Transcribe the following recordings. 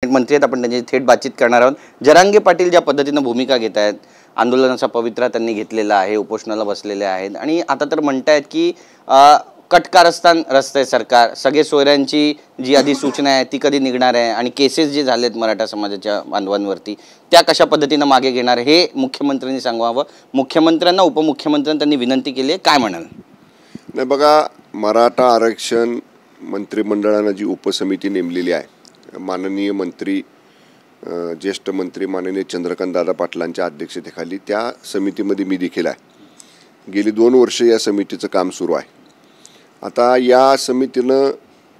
मंत्री आहेत, आपण त्यांची थेट बातचीत करणार आहोत। जरांगे पाटील ज्या पद्धतीने भूमिका घेत आहेत, आंदोलनाचा पवित्रा त्यांनी घेतलेला आहे, उपोषणाला बसलेले आहेत आणि आता तर म्हणतायत की कटकारस्थान रस्ते सरकार, सगळे सोयऱ्यांची जी अधिसूचना आहे ती कधी निघणार आहे आणि केसेस जे झालेत मराठा समाजाच्या बांधवांवरती त्या कशा पद्धतीने मागे घेणार हे मुख्यमंत्र्यांनी सांगावं। मुख्यमंत्र्यांना उपमुख्यमंत्र्यांनी त्यांनी विनंती केली आहे, काय म्हणाल? नाही बघा, मराठा आरक्षण मंत्रिमंडळानं जी उपसमिती नेमलेली आहे, माननीय मंत्री ज्येष्ठ मंत्री माननीय चंद्रकांत दादा पाटलांच्या अध्यक्षतेखाली त्या समितीमध्ये मी देखील आहे। गेली 2 वर्ष या समितीचं काम सुरू आहे। आता या समितीनं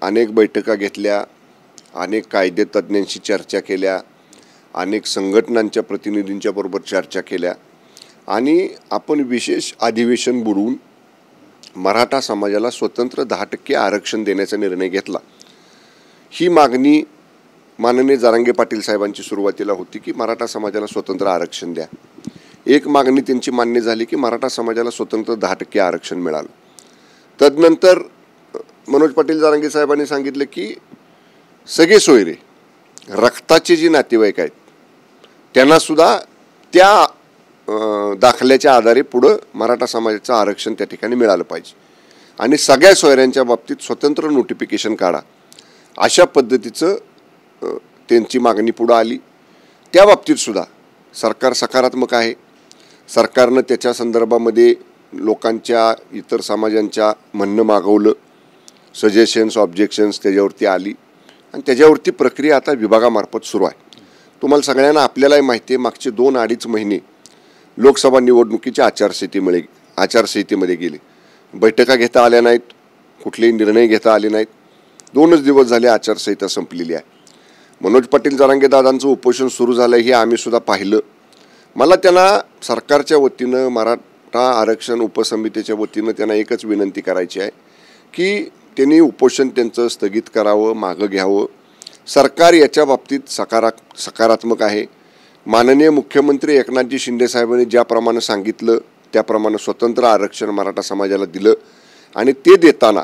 अनेक बैठका घेतल्या, अनेक कायदे तज्ज्ञांशी चर्चा केल्या, अनेक संघटनांच्या प्रतिनिधींच्या बरोबर चर्चा केल्या आणि आपण विशेष अधिवेशन बोलवून मराठा समाजाला स्वतंत्र 10% आरक्षण देण्याचा निर्णय घेतला। ही मागणी माननीय जरांगे पाटील साहेबांची सुरुवातीला होती की मराठा समाजाला स्वतंत्र आरक्षण द्या। एक मागणी त्यांची मान्य झाली की मराठा समाजाला स्वतंत्र 10% आरक्षण मिळालं। तदनंतर मनोज पाटील जरांगे साहेबांनी सांगितले की सगळे सोयरे रक्ताचे जे नातेवाईक आहेत त्यांना सुद्धा त्या दाखल्याच्या आधारे पुढं मराठा समाजाचं आरक्षण त्या ठिकाणी मिळालं पाहिजे आणि सगळ्या सोयऱ्यांच्या बाबतीत स्वतंत्र नोटिफिकेशन काढा, अशा पद्धतीचं त्यांची मागणी पुढं आली। त्या बाबतीत सुद्धा सरकार सकारात्मक आहे। सरकारनं त्याच्या संदर्भामध्ये लोकांच्या इतर समाजांच्या म्हणणं मागवलं, सजेशन्स ऑब्जेक्शन्स त्याच्यावरती आली आणि त्याच्यावरती प्रक्रिया आता विभागामार्फत सुरू आहे। तुम्हाला सगळ्यांना आपल्यालाही माहिती आहे, मागचे 2-2.5 महिने लोकसभा निवडणुकीच्या आचारसंहितेमध्ये गेले, बैठका घेता आल्या नाहीत, कुठलेही निर्णय घेता आले नाहीत। 2च दिवस झाले आचारसंहिता संपलेली आहे। मनोज पाटील जरांगे दादांचं उपोषण सुरू झालं हे आम्ही सुद्धा पाहिलं। मला त्यांना सरकारच्या वतीनं मराठा आरक्षण उपसमितीच्या वतीनं त्यांना एकच विनंती करायची आहे की त्यांनी उपोषण त्यांचं स्थगित करावं, मागं घ्यावं। सरकार याच्या बाबतीत सकारात्मक आहे। माननीय मुख्यमंत्री एकनाथजी शिंदे साहेबांनी ज्याप्रमाणे सांगितलं त्याप्रमाणे स्वतंत्र आरक्षण मराठा समाजाला दिलं आणि ते देताना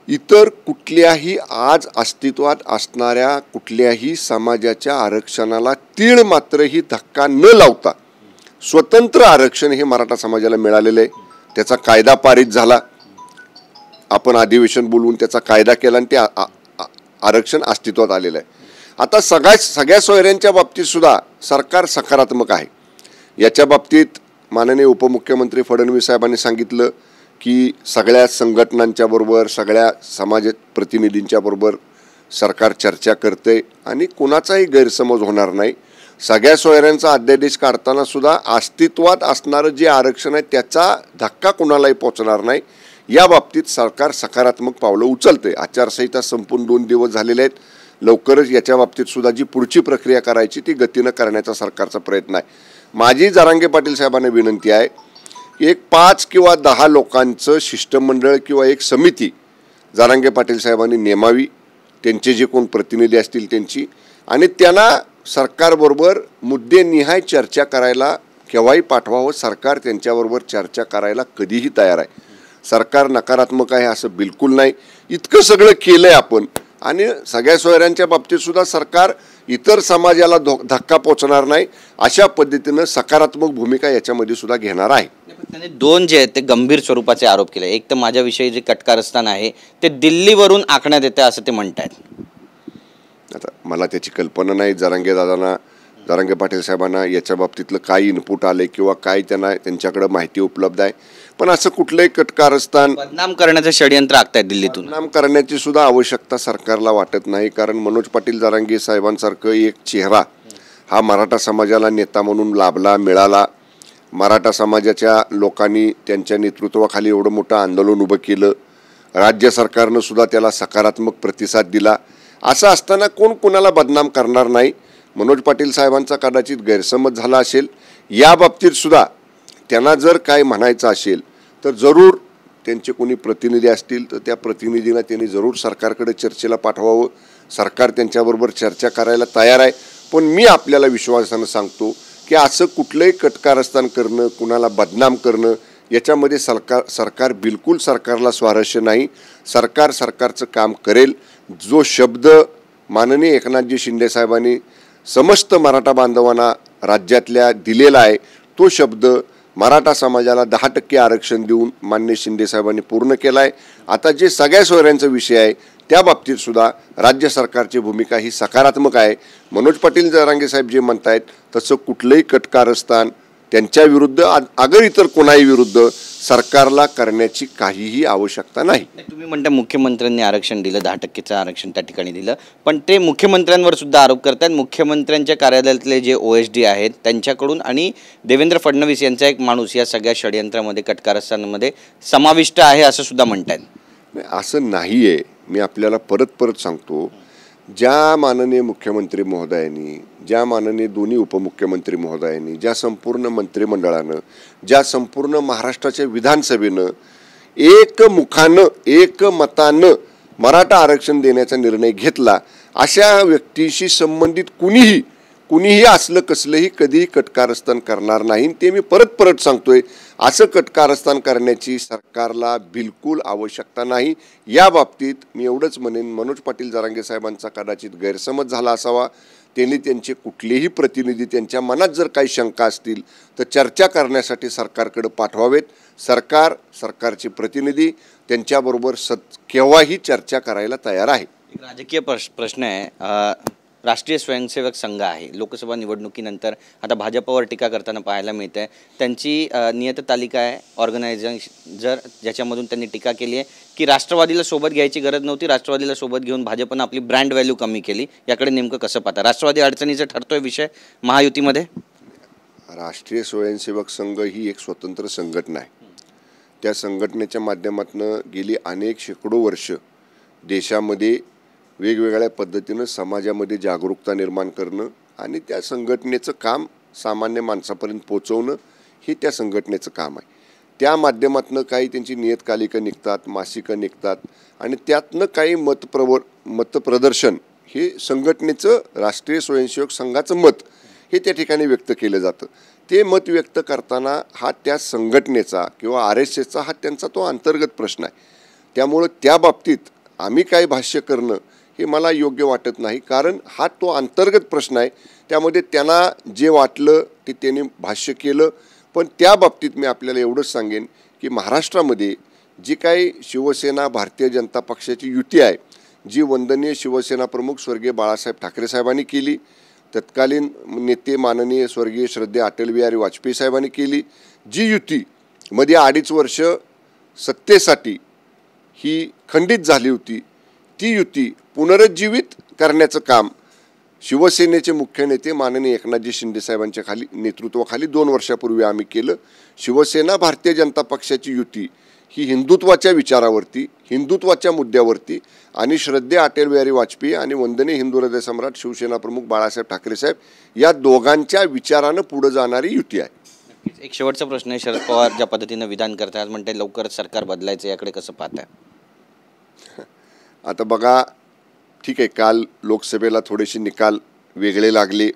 इतर कुठल्याही आज अस्तित्वात असणाऱ्या कुठल्याही समाजाच्या आरक्षणाला तीळ मात्रही धक्का न लावता स्वतंत्र आरक्षण हे मराठा समाजाला मिळालेलं आहे। त्याचा कायदा पारित झाला, आपण अधिवेशन बोलवून त्याचा कायदा केला आणि ते आरक्षण अस्तित्वात आलेलं आहे। आता सगळ्या सोयऱ्यांच्या बाबतीत सुद्धा सरकार सकारात्मक आहे। याच्या बाबतीत माननीय उपमुख्यमंत्री फडणवीस साहेबांनी सांगितलं की सगळ्या संघटनांच्या बरोबर, सगळ्या समाज प्रतिनिधींच्या बरोबर सरकार चर्चा करते आणि कोणाचाही गैरसमज होणार नाही। सगळ्या सोयऱ्यांचा अध्यादेश काढताना सुद्धा अस्तित्वात असणारं जे आरक्षण आहे त्याचा धक्का कोणालाही पोचणार नाही, या बाबतीत सरकार सकारात्मक पावलं उचलते। आचारसंहिता संपून 2 दिवस झालेले आहेत। लवकरच याच्या बाबतीत सुद्धा जी पुढची प्रक्रिया करायची ती गतीनं करण्याचा सरकारचा प्रयत्न आहे। माझी जरांगे पाटील साहेबांना विनंती आहे की एक 5 किंवा 10 लोकांचं शिष्टमंडळ किंवा एक समिती जरांगे पाटील साहेबांनी नेमावी, त्यांचे जे कोण प्रतिनिधी असतील त्यांची, आणि त्यांना सरकारबरोबर मुद्देनिहाय चर्चा करायला केव्हाही पाठवावं। सरकार त्यांच्याबरोबर चर्चा करायला कधीही तयार आहे। सरकार नकारात्मक आहे असं बिलकुल नाही। इतकं सगळं केलं आहे आपण आणि सगळ्या सोयऱ्यांच्या बाबतीत सुद्धा सरकार इतर समाजाला धक्का पोचणार नाही अशा पद्धतीनं सकारात्मक भूमिका याच्यामध्ये सुद्धा घेणार आहे। त्याने 2 जे आहेत ते गंभीर स्वरूपाचे आरोप केले। एक तर माझ्याविषयी जे कटकारस्थान आहे ते दिल्लीवरून आखण्यात येते असं ते म्हणतात। आता मला त्याची कल्पना नाही, जरांगे पाटील साहेबांना याच्या बाबतीतलं काय इनपुट आले किंवा काय त्यांच्याकडे माहिती उपलब्ध आहे, पण असं कुठलंही कटकारस्थान बदनाम करण्याचं षडयंत्र आखतायत दिल्लीतून। बदनाम करण्याची सुद्धा आवश्यकता सरकारला वाटत नाही, कारण मनोज पाटील जरांगे साहेबांसारखं एक चेहरा हा मराठा समाजाला नेता म्हणून लाभला, मिळाला। मराठा समाजाच्या लोकांनी त्यांच्या नेतृत्वाखाली एवढं मोठं आंदोलन उभं केलं, राज्य सरकारनं सुद्धा त्याला सकारात्मक प्रतिसाद दिला। असं असताना कोण कोणाला बदनाम करणार नाही। मनोज पाटील साहेबांचा कदाचित गैरसमज झाला असेल, या बाबतीत सुद्धा त्यांना जर काय म्हणायचं असेल तर जरूर त्यांचे कोणी प्रतिनिधी असतील तर त्या प्रतिनिधींना त्यांनी जरूर सरकारकडे चर्चेला पाठवावं। सरकार त्यांच्याबरोबर चर्चा करायला तयार आहे, पण मी आपल्याला विश्वासानं सांगतो की असं कुठलंही कटकारस्थान करणं, कुणाला बदनाम करणं याच्यामध्ये सरकार बिलकुल सरकारला स्वारस्य नाही। सरकारचं काम करेल। जो शब्द माननीय एकनाथजी शिंदे साहेबांनी समस्त मराठा बांधवांना राज्यातल्या दिलेला आहे तो शब्द मराठा समाजाला 10% आरक्षण देऊन माननीय शिंदे साहेबांनी पूर्ण केला आहे। आता जे सगळ्या सोयऱ्यांचा विषय आहे त्या बाबतीत सुद्धा राज्य सरकारची भूमिका ही सकारात्मक आहे। मनोज पाटील जरांगे साहेब जे म्हणतायत तसं कुठलंही कटकारस्थान त्यांच्या विरुद्ध अगर इतर कोणाही विरुद्ध सरकारला करण्याची काहीही आवश्यकता नाही। तुम्ही म्हणता मुख्यमंत्र्यांनी आरक्षण दिलं, 10%चं आरक्षण त्या ठिकाणी दिलं, पण ते मुख्यमंत्र्यांवर सुद्धा आरोप करतात। मुख्यमंत्र्यांच्या कार्यालयातले जे OSD आहेत त्यांच्याकडून आणि देवेंद्र फडणवीस यांचा एक माणूस या सगळ्या षडयंत्रामध्ये कटकारस्थानामध्ये समाविष्ट आहे असं सुद्धा म्हणतात। असं नाही आहे। मी आपल्याला परत सांगतो, ज्या माननीय मुख्यमंत्री महोदयांनी, ज्या माननीय दोन्ही उपमुख्यमंत्री महोदयांनी, ज्या संपूर्ण मंत्रिमंडळानं, ज्या संपूर्ण महाराष्ट्राच्या विधानसभेनं एकमुखानं एकमतानं मराठा आरक्षण देण्याचा निर्णय घेतला, अशा व्यक्तीशी संबंधित कुणीही असलं कसलंही कधीही कटकारस्थान करणार नाही। ते मी परत सांगतोय, असं कटकारस्थान करण्याची सरकारला बिलकुल आवश्यकता नाही। या बाबतीत मी एवढंच म्हणेन, मनोज पाटील जरांगे साहेबांचा कदाचित गैरसमज झाला असावा। त्यांनी त्यांचे कुठलेही प्रतिनिधी, त्यांच्या मनात जर काही शंका असतील तर चर्चा करण्यासाठी सरकारकडे पाठवावेत। सरकारचे प्रतिनिधी त्यांच्याबरोबर केव्हाही चर्चा करायला तयार आहे। एक राजकीय प्रश्न आहे। राष्ट्रीय स्वयंसेवक संघ आहे, लोकसभा निवडणुकीनंतर आता भाजपवर टीका करताना पाहायला मिळते। त्यांची नियततालिका आहे ऑर्गनायझर, ज्याच्यामधून त्यांनी टीका केली आहे की राष्ट्रवादीला सोबत घ्यायची गरज नव्हती, राष्ट्रवादीला सोबत घेऊन भाजपनं आपली ब्रँड व्हॅल्यू कमी केली। याकडे नेमकं कसं पाहता? राष्ट्रवादी अडचणीचा ठरतोय विषय महायुतीमध्ये? राष्ट्रीय स्वयंसेवक संघ ही एक स्वतंत्र संघटना आहे। त्या संघटनेच्या माध्यमातून गेली अनेक शेकडो वर्ष देशामध्ये वेगवेगळ्या पद्धतीनं समाजामध्ये जागरूकता निर्माण करणं आणि त्या संघटनेचं काम सामान्य माणसापर्यंत पोहोचवणं हे त्या संघटनेचं काम आहे। त्या माध्यमातून काही त्यांची नियतकालिका निघतात, मासिकं निघतात आणि त्यातनं काही मतप्रदर्शन हे संघटनेचं, राष्ट्रीय स्वयंसेवक संघाचं मत हे त्या ठिकाणी व्यक्त केलं जातं। ते मत व्यक्त करताना हा त्या संघटनेचा किंवा RSSचा हा त्यांचा तो अंतर्गत प्रश्न आहे। त्यामुळं त्या बाबतीत आम्ही काय भाष्य करणं हे मला योग्य वाटत नाही, कारण हा तो अंतर्गत प्रश्न आहे। त्यामध्ये त्यांना जे वाटलं ते त्यांनी भाष्य केलं। पण त्या बाबतीत मी आपल्याला एवढंच सांगेन की महाराष्ट्रामध्ये जी काही शिवसेना भारतीय जनता पक्षाची युती आहे, जी वंदनीय शिवसेना प्रमुख स्वर्गीय बाळासाहेब ठाकरे साहेबांनी केली, तत्कालीन नेते माननीय स्वर्गीय श्रद्धेय अटल बिहारी वाजपेयी साहेबांनी केली, जी युती मध्ये 2.5 वर्ष सत्तेसाठी ही खंडित झाली होती, ती युती पुनरुज्जीवित करण्याचं काम शिवसेनेचे मुख्य नेते माननीय एकनाथजी शिंदे साहेबांच्या नेतृत्वाखाली 2 वर्षापूर्वी आम्ही केलं। शिवसेना भारतीय जनता पक्षाची युती ही हिंदुत्वाच्या विचारावरती, हिंदुत्वाच्या मुद्द्यावरती आणि श्रद्धेय अटल बिहारी वाजपेयी आणि वंदनीय हिंदू हृदय सम्राट शिवसेना प्रमुख बाळासाहेब ठाकरे साहेब या दोघांच्या विचारानं पुढे जाणारी युती आहे। एक शेवटचा प्रश्न आहे, शरद पवार ज्या पद्धतीनं विधान करतात, म्हणते लवकरच सरकार बदलायचं, याकडे कसं पाहताय? आता बघा, ठीक आहे, काल लोकसभेला थोडेसे निकाल वेगळे लागले,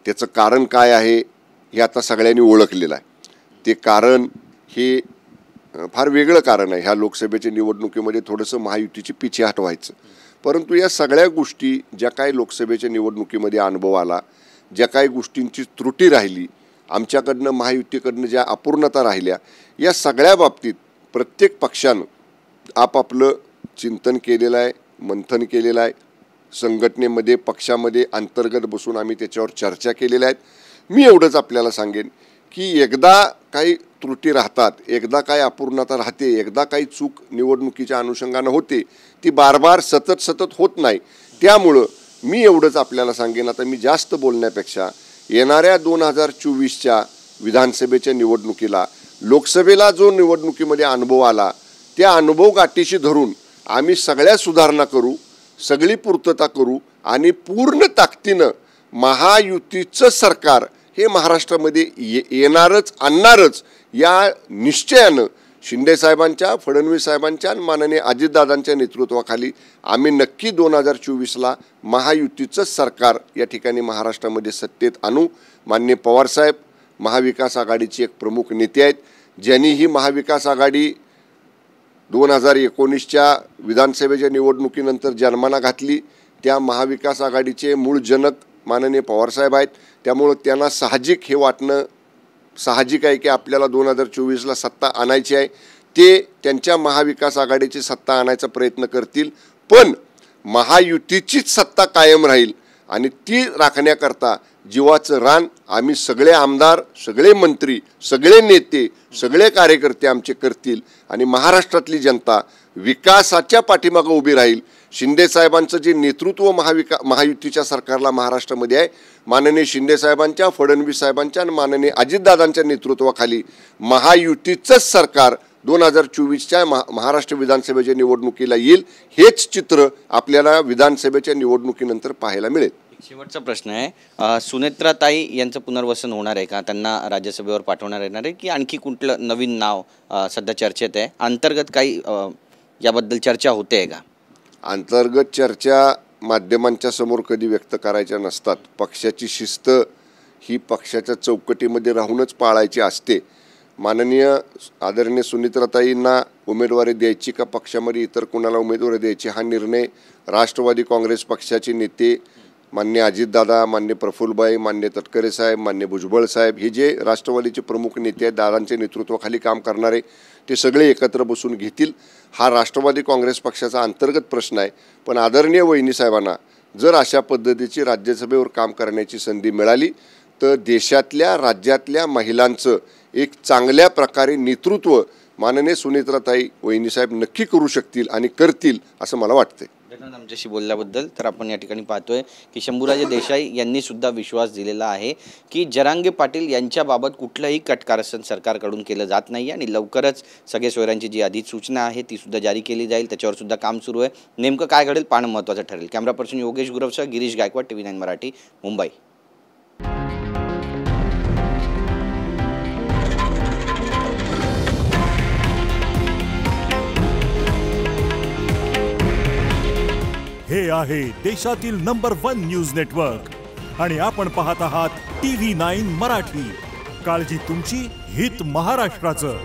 त्याचं कारण काय आहे हे आता सगळ्यांनी ओळखलेलं आहे। ते कारण हे फार वेगळं कारण आहे। ह्या लोकसभेच्या निवडणुकीमध्ये थोडंसं महायुतीची पिछेहाट व्हायचं, परंतु या सगळ्या गोष्टी ज्या काही लोकसभेच्या निवडणुकीमध्ये अनुभव आला, ज्या काही गोष्टींची त्रुटी राहिली, आमच्याकडनं महायुतीकडनं ज्या अपूर्णता राहिल्या, या सगळ्या बाबतीत प्रत्येक पक्षानं आपापलं चिंतन केलेलं आहे, मंथन केलेलं आहे। संघटनेमध्ये, पक्षामध्ये अंतर्गत बसून आम्ही त्याच्यावर चर्चा केलेल्या आहेत। मी एवढंच आपल्याला सांगेन की एकदा काही त्रुटी राहतात, एकदा काही अपूर्णता राहते, एकदा काही चूक निवडणुकीच्या अनुषंगानं होते, ती बार सतत होत नाही। त्यामुळं मी एवढंच आपल्याला सांगेन, आता मी जास्त बोलण्यापेक्षा येणाऱ्या 2024च्या विधानसभेच्या निवडणुकीला, लोकसभेला जो निवडणुकीमध्ये अनुभव आला, त्या अनुभव गाठीशी धरून आम्ही सगळ्या सुधारणा करू, सगळी पूर्तता करू आणि पूर्ण ताकदीनं महायुतीचं सरकार हे महाराष्ट्रामध्ये येणारच, आणणारच या निश्चयानं शिंदे साहेबांच्या, फडणवीस साहेबांच्या आणि माननीय अजितदादांच्या नेतृत्वाखाली आम्ही नक्की 2024ला महायुतीचंच सरकार या ठिकाणी महाराष्ट्रामध्ये सत्तेत आणू। माननीय पवारसाहेब महाविकास आघाडीचे एक प्रमुख नेते आहेत, ज्यांनी ही महाविकास आघाडी 2019च्या विधानसभेच्या निवडणुकीनंतर जन्माला घातली। त्या महाविकास आघाडीचे मूळ जनक माननीय पवारसाहेब आहेत. त्यामुळं त्यांना साहजिक हे वाटणं साहजिक आहे की आपल्याला 2024ला सत्ता आणायची आहे. ते त्यांच्या महाविकास आघाडीची सत्ता आणायचा प्रयत्न करतील, पण महायुतीचीच सत्ता कायम राहील आणि ती राखण्याकरता जीवाचं रान आम्ही सगळे आमदार, सगळे मंत्री, सगळे नेते, सगळे कार्यकर्ते आमचे करतील आणि महाराष्ट्रातली जनता विकासाच्या पाठीमागं उभी राहील. शिंदेसाहेबांचं जे नेतृत्व महायुतीच्या सरकारला महाराष्ट्रामध्ये आहे, माननीय शिंदेसाहेबांच्या, फडणवीस साहेबांच्या आणि माननीय अजितदादांच्या नेतृत्वाखाली महायुतीचंच सरकार 2024च्या महाराष्ट्र विधानसभेच्या निवडणुकीला येईल. हेच चित्र आपल्याला विधानसभेच्या निवडणुकीनंतर पाहायला मिळेल. शेवटचा प्रश्न आहे, सुनेत्राताई यांचं पुनर्वसन होणार आहे का? त्यांना राज्यसभेवर पाठवणार येणार आहे की आणखी कुठलं नवीन नाव सध्या चर्चेत आहे? अंतर्गत काही याबद्दल चर्चा होते आहे का? अंतर्गत चर्चा माध्यमांच्या समोर कधी व्यक्त करायच्या नसतात. पक्षाची शिस्त ही पक्षाच्या चौकटीमध्ये राहूनच पाळायची असते. माननीय आदरणीय सुनेत्राताईंना उमेदवारी द्यायची का पक्षामध्ये इतर कोणाला उमेदवारी द्यायची हा निर्णय राष्ट्रवादी काँग्रेस पक्षाचे नेते मान्य अजितदादा, मान्य प्रफुल्लभाई, मान्य तटकरे साहेब, मान्य भुजबळ साहेब, हे जे राष्ट्रवादीचे प्रमुख नेते आहेत, दादांच्या नेतृत्वाखाली काम करणारे, ते सगळे एकत्र बसून घेतील. हा राष्ट्रवादी काँग्रेस पक्षाचा अंतर्गत प्रश्न आहे. पण आदरणीय वहिनी साहेबांना जर अशा पद्धतीची राज्यसभेवर काम करण्याची संधी मिळाली तर देशातल्या, राज्यातल्या महिलांचं एक चांगल्या प्रकारे नेतृत्व माननीय सुनेत्राताई वहिनीसाहेब नक्की करू शकतील आणि करतील असं मला वाटतंय. धन्यवाद आमच्याशी बोलल्याबद्दल. तर आपण या ठिकाणी पाहतोय की शंभूराजे देसाई यांनी सुद्धा विश्वास दिलेला आहे की जरांगे पाटील यांच्याबाबत कुठलंही कटकारस्थान सरकारकडून केलं जात नाही आणि लवकरच सगळे सोयऱ्यांची जी अधिसूचना आहे ती सुद्धा जारी केली जाईल. त्याच्यावर सुद्धा काम सुरू आहे. नेमकं काय घडेल पाहणं महत्त्वाचं ठरेल. कॅमेरा पर्सन योगेश गुरवसह गिरीश गायकवाड, TV9 मराठी, मुंबई. हे आहे देशातील नंबर 1 न्यूज नेटवर्क आणि आपण पाहत आहात TV9 मराठी. काळजी तुमची, हित महाराष्ट्राचं.